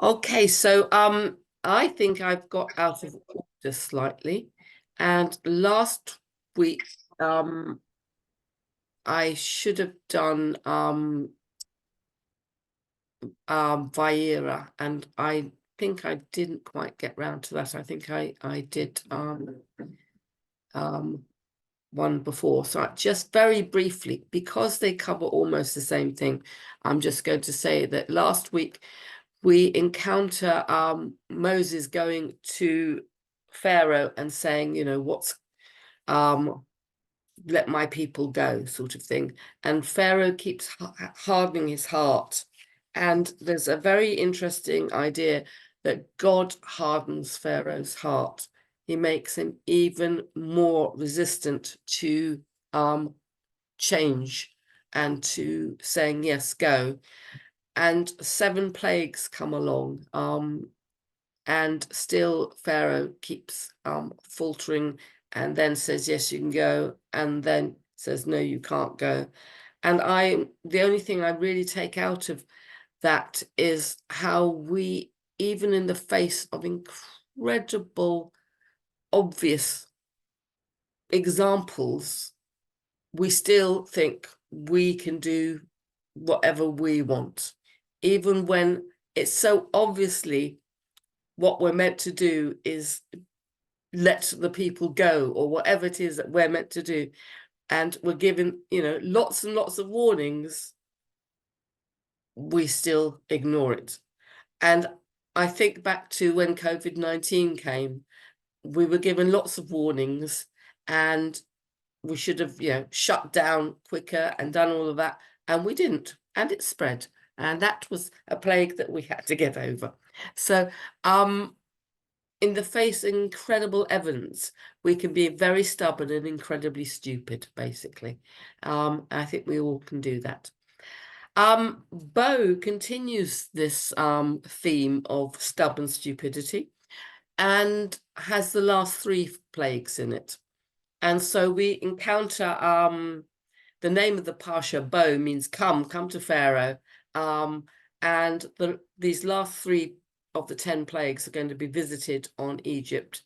Okay, so I think I've got out of order slightly, and last week I should have done Vieira, and I think I didn't quite get round to that. I think I did one before. So just very briefly, because they cover almost the same thing, I'm just going to say that last week we encounter Moses going to Pharaoh and saying, you know, what's let my people go, sort of thing. And Pharaoh keeps hardening his heart. And there's a very interesting idea that God hardens Pharaoh's heart. He makes him even more resistant to change and to saying, yes, go. And 7 plagues come along. And still Pharaoh keeps faltering and then says, yes, you can go, and then says, no, you can't go. And the only thing I really take out of that is how we, even in the face of incredible, obvious examples, we still think we can do whatever we want, even when it's so obviously what we're meant to do is let the people go, or whatever it is that we're meant to do. And we're given, you know, lots and lots of warnings. We still ignore it. And I think back to when COVID-19 came, we were given lots of warnings, and we should have, you know, shut down quicker and done all of that. And we didn't. And it spread. And that was a plague that we had to get over. So, in the face of incredible evidence, we can be very stubborn and incredibly stupid, basically. I think we all can do that. Bo continues this theme of stubborn stupidity and has the last 3 plagues in it. And so we encounter the name of the Parsha, Bo, means come to Pharaoh. And these last 3 of the 10 plagues are going to be visited on Egypt.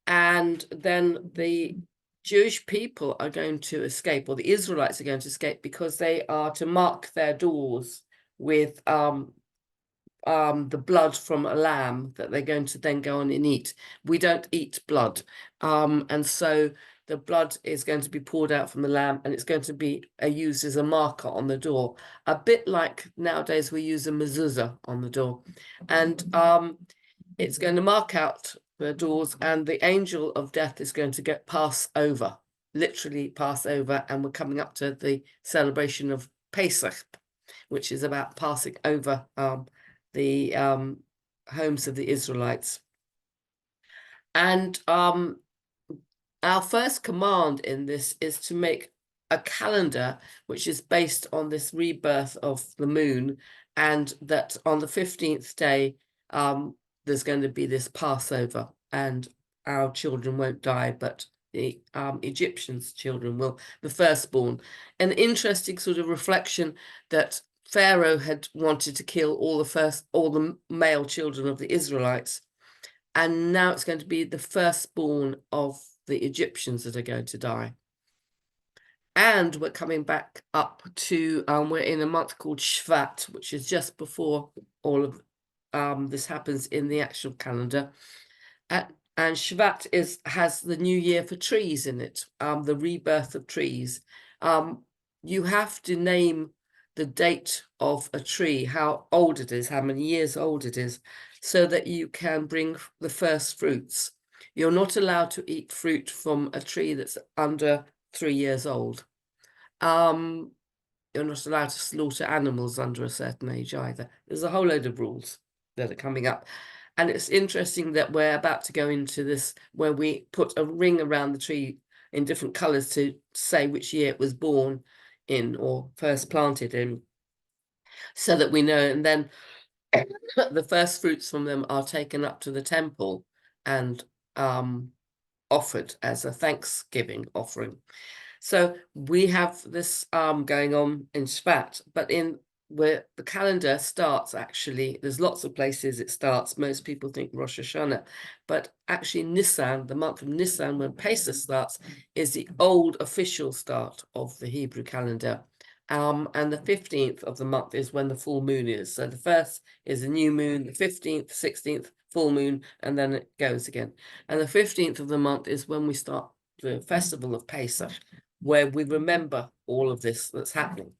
And then the Jewish people are going to escape, or the Israelites are going to escape, because they are to mark their doors with the blood from a lamb that they're going to then go on and eat. We don't eat blood. And so the blood is going to be poured out from the lamb, and it's going to be used as a marker on the door, a bit like nowadays we use a mezuzah on the door. And it's going to mark out the doors, and the angel of death is going to pass over, literally pass over, and we're coming up to the celebration of Pesach, which is about passing over the homes of the Israelites. And our first command in this is to make a calendar which is based on this rebirth of the moon, and that on the 15th day there's going to be this Passover, and our children won't die, but the Egyptians' children will, the firstborn. An interesting sort of reflection that Pharaoh had wanted to kill all the male children of the Israelites, and now it's going to be the firstborn of the Egyptians that are going to die. And we're coming back up to, we're in a month called Shvat, which is just before all of this happens in the actual calendar. And Shvat has the new year for trees in it, the rebirth of trees. You have to name the date of a tree, how old it is, how many years old it is, so that you can bring the first fruits. You're not allowed to eat fruit from a tree that's under 3 years old. You're not allowed to slaughter animals under a certain age either. There's a whole load of rules that are coming up. And it's interesting that we're about to go into this, where we put a ring around the tree in different colors to say which year it was born in, or first planted in, so that we know. And then the first fruits from them are taken up to the temple and offered as a Thanksgiving offering. So we have this going on in Shvat, but in where the calendar starts, actually, there's lots of places it starts. Most people think Rosh Hashanah, but actually Nisan, the month of Nisan, when Pesach starts, is the old official start of the Hebrew calendar. And the 15th of the month is when the full moon is. So the first is the new moon, the 15th, 16th, full moon, and then it goes again. And the 15th of the month is when we start the festival of Pesach, where we remember all of this that's happening.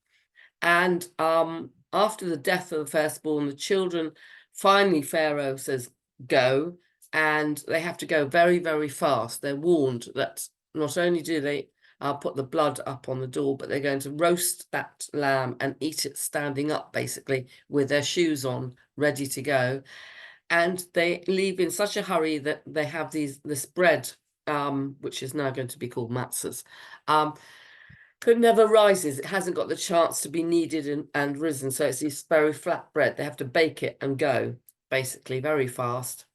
And after the death of the firstborn, the children, finally Pharaoh says, go, and they have to go very, very fast. They're warned that not only do they put the blood up on the door, but they're going to roast that lamb and eat it standing up, basically, with their shoes on, ready to go. And they leave in such a hurry that they have this bread, which is now going to be called matzahs, it never rises. It hasn't got the chance to be kneaded and risen. So it's this very flat bread. They have to bake it and go, basically, very fast.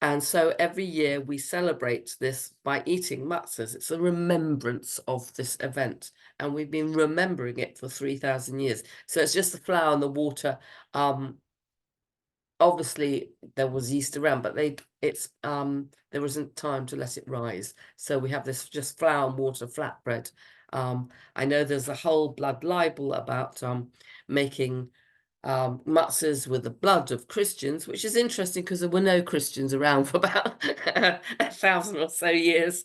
And so every year we celebrate this by eating matzahs. It's a remembrance of this event. And we've been remembering it for 3,000 years. So it's just the flour and the water. Obviously there was yeast around, but there wasn't time to let it rise. So we have this just flour and water flatbread. I know there's a whole blood libel about making matzahs with the blood of Christians, which is interesting because there were no Christians around for about 1,000 or so years.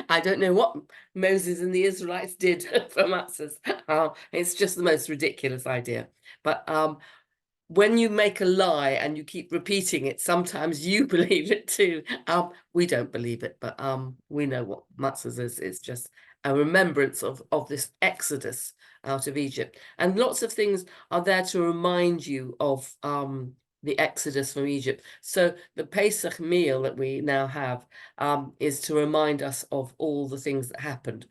I don't know what Moses and the Israelites did for matzahs. It's just the most ridiculous idea. But when you make a lie and you keep repeating it, sometimes you believe it too. We don't believe it, but we know what matzahs is. It's just a remembrance of this exodus out of Egypt. And lots of things are there to remind you of the exodus from Egypt. So the Pesach meal that we now have is to remind us of all the things that happened.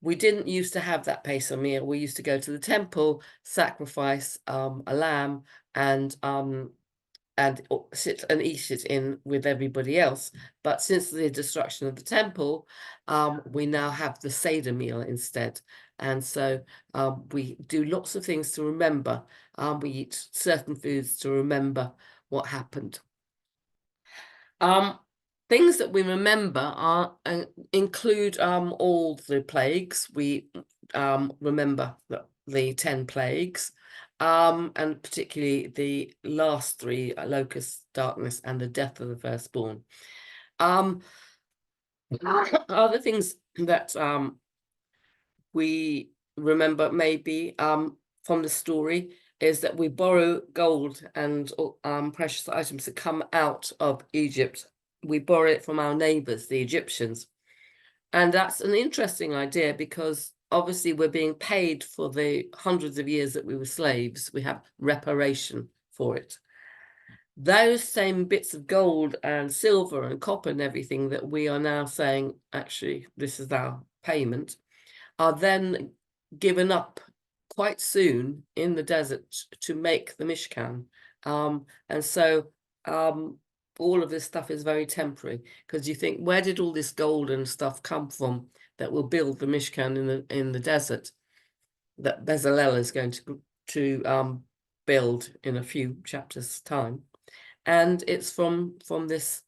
We didn't used to have that Pesach meal. We used to go to the temple, sacrifice a lamb, and sit and eat it in with everybody else. But since the destruction of the temple, we now have the Seder meal instead. And so we do lots of things to remember. We eat certain foods to remember what happened. Things that we remember include all the plagues. We remember the 10 plagues. And particularly the last three, locusts, darkness, and the death of the firstborn. Other things that we remember maybe from the story is that we borrow gold and precious items that come out of Egypt. We borrow it from our neighbors, the Egyptians. And that's an interesting idea because obviously we're being paid for the hundreds of years that we were slaves. We have reparation for it. Those same bits of gold and silver and copper and everything that we are now saying, actually, this is our payment, are then given up quite soon in the desert to make the Mishkan. And so all of this stuff is very temporary, because you think, where did all this gold and stuff come from that will build the Mishkan in the desert that Bezalel is going to build in a few chapters' time? And it's from this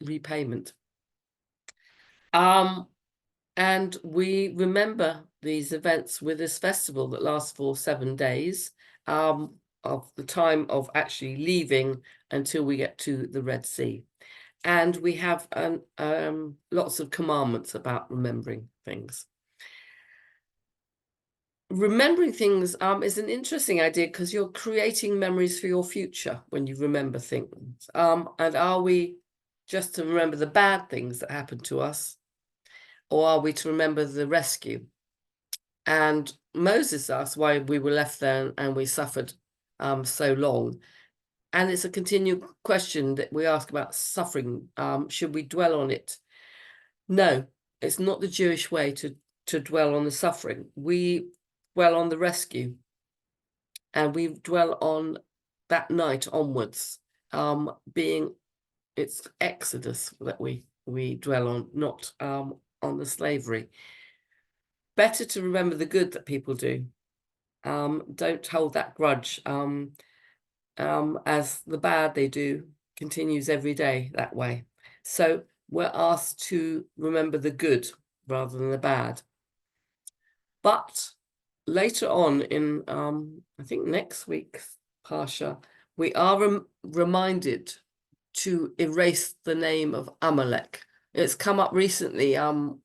repayment. And we remember these events with this festival that lasts for 7 days, of the time of actually leaving until we get to the Red Sea. And we have lots of commandments about remembering things. Remembering things is an interesting idea because you're creating memories for your future when you remember things. And are we just to remember the bad things that happened to us, or are we to remember the rescue? And Moses asked why we were left there and we suffered so long. And it's a continued question that we ask about suffering. Should we dwell on it? No, it's not the Jewish way to dwell on the suffering. We dwell on the rescue, and we dwell on that night onwards, being it's Exodus that we dwell on, not on the slavery. Better to remember the good that people do Don't hold that grudge, as the bad they do continues every day that way. So we're asked to remember the good rather than the bad. But later on in, I think next week's Parsha, we are reminded to erase the name of Amalek. It's come up recently, Channel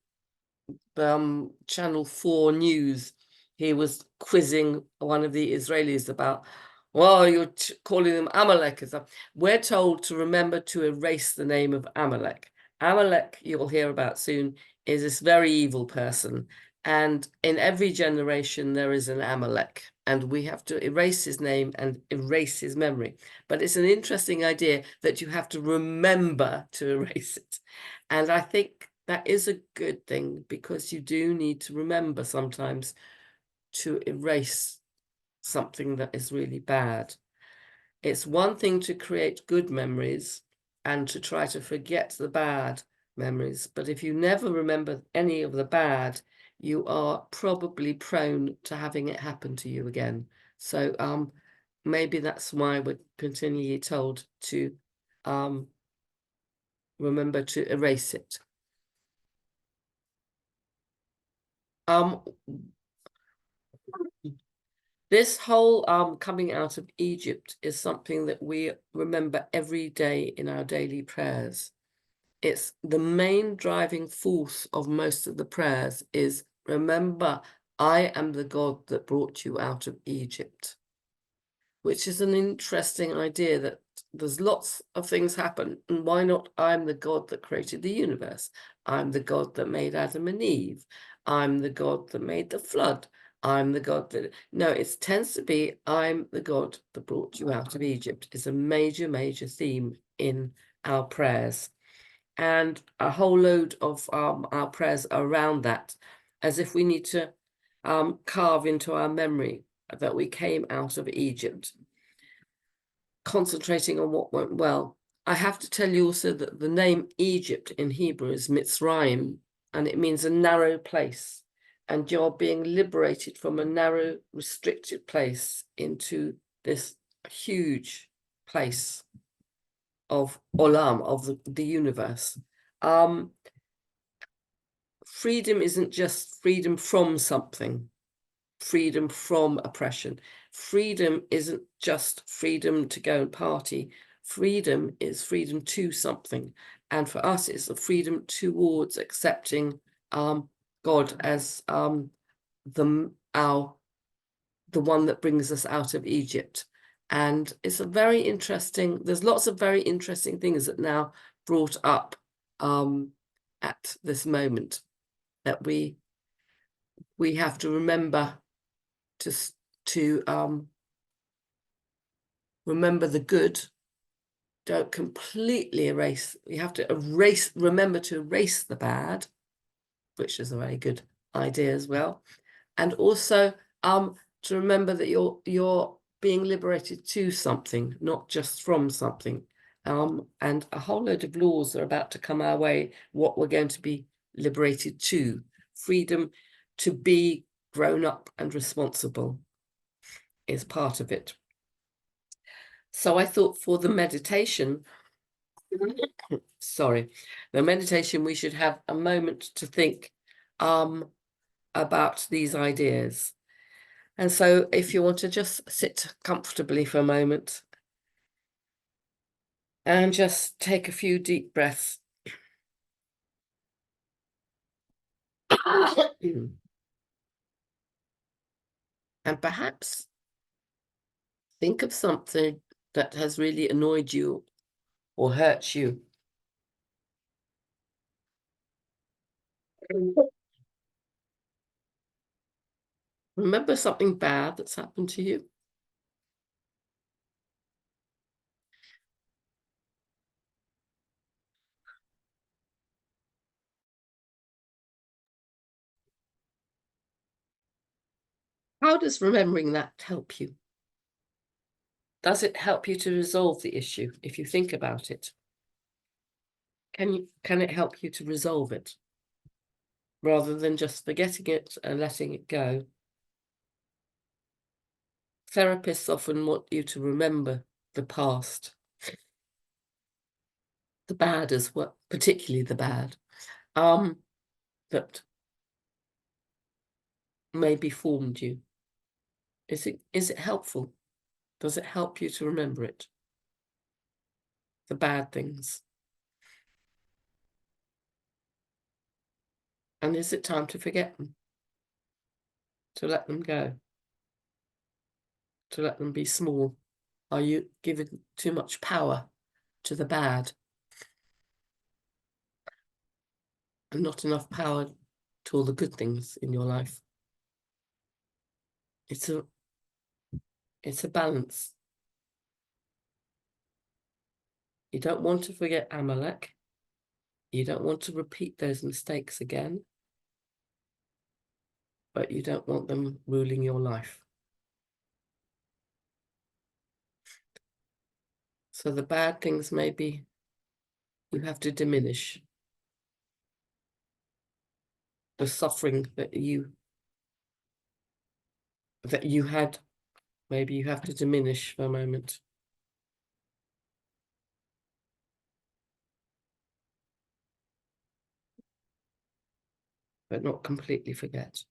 4 News, he was quizzing one of the Israelis about, well, you're calling them Amalek and stuff. We're told to remember to erase the name of Amalek. Amalek, you'll hear about soon, is this very evil person. And in every generation, there is an Amalek, and we have to erase his name and erase his memory. But it's an interesting idea that you have to remember to erase it. And I think that is a good thing, because you do need to remember sometimes to erase something that is really bad. It's one thing to create good memories and to try to forget the bad memories, but if you never remember any of the bad, you are probably prone to having it happen to you again. So maybe that's why we're continually told to remember to erase it. This whole coming out of Egypt is something that we remember every day in our daily prayers. It's the main driving force of most of the prayers is, remember, I am the God that brought you out of Egypt, which is an interesting idea that there's lots of things happen. And why not? I'm the God that created the universe. I'm the God that made Adam and Eve. I'm the God that made the flood. I'm the God that, no, it tends to be, I'm the God that brought you out of Egypt. It's a major, major theme in our prayers. And a whole load of our prayers are around that, as if we need to carve into our memory that we came out of Egypt, concentrating on what went well. I have to tell you also that the name Egypt in Hebrew is Mitzrayim, and it means a narrow place. And you're being liberated from a narrow, restricted place into this huge place of Olam, of the universe. Freedom isn't just freedom from something, freedom from oppression. Freedom isn't just freedom to go and party. Freedom is freedom to something. And for us, it's the freedom towards accepting God as the one that brings us out of Egypt. And it's a very interesting, there's lots of very interesting things that now brought up at this moment, that we have to remember to remember the good. Don't completely erase. You have to remember to erase the bad, which is a very good idea as well. And also to remember that you're being liberated to something, not just from something. And a whole load of laws are about to come our way, what we're going to be liberated to. Freedom to be grown up and responsible is part of it. So I thought for the meditation, sorry, the meditation, we should have a moment to think about these ideas. And so if you want to just sit comfortably for a moment and just take a few deep breaths. And perhaps think of something that has really annoyed you or hurt you. Remember something bad that's happened to you. How does remembering that help you? Does it help you to resolve the issue if you think about it? Can it help you to resolve it rather than just forgetting it and letting it go? therapists often want you to remember the past, the bad as well, particularly the bad, that maybe formed you. Is it helpful? Does it help you to remember it? The bad things. And is it time to forget them? To let them go? To let them be small? Are you giving too much power to the bad and not enough power to all the good things in your life? It's a balance. You don't want to forget Amalek. You don't want to repeat those mistakes again, but you don't want them ruling your life. So the bad things maybe you have to diminish. The suffering that you had, maybe you have to diminish for a moment. But not completely forget.